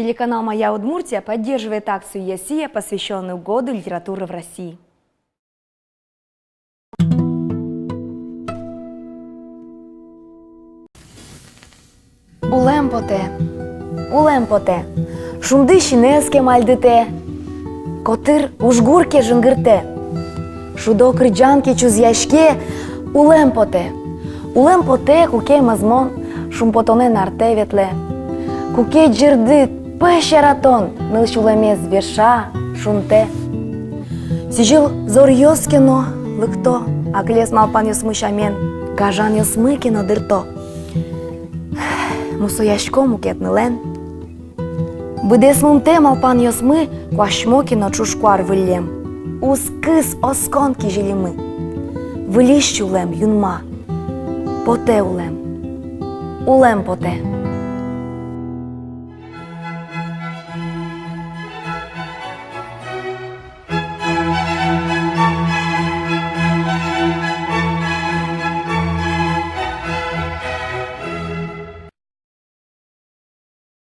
Телеканал «Моя Удмуртия» поддерживает акцию ЕСИЯ, посвященную Году литературы в России. Улемпоте, шунды шинеске мальдите, котыр ужгурке жынгырте, шудо крыджанке чузяшке, улемпоте куке мазмон, шумпотоне нарте ветле, куке джирды пещератон, мылшулемез верша, шунте. Сижил зор йоскино, лыкто, аклес малпан йосмышамен, кажан йосмыкино дырто. Мусояшко мукетнылен. Быдес мумте малпан йосмы, куашмокино чушкуар вылем. Ускыс осконки жилимы. Вылищулем юнма, поте улем поте.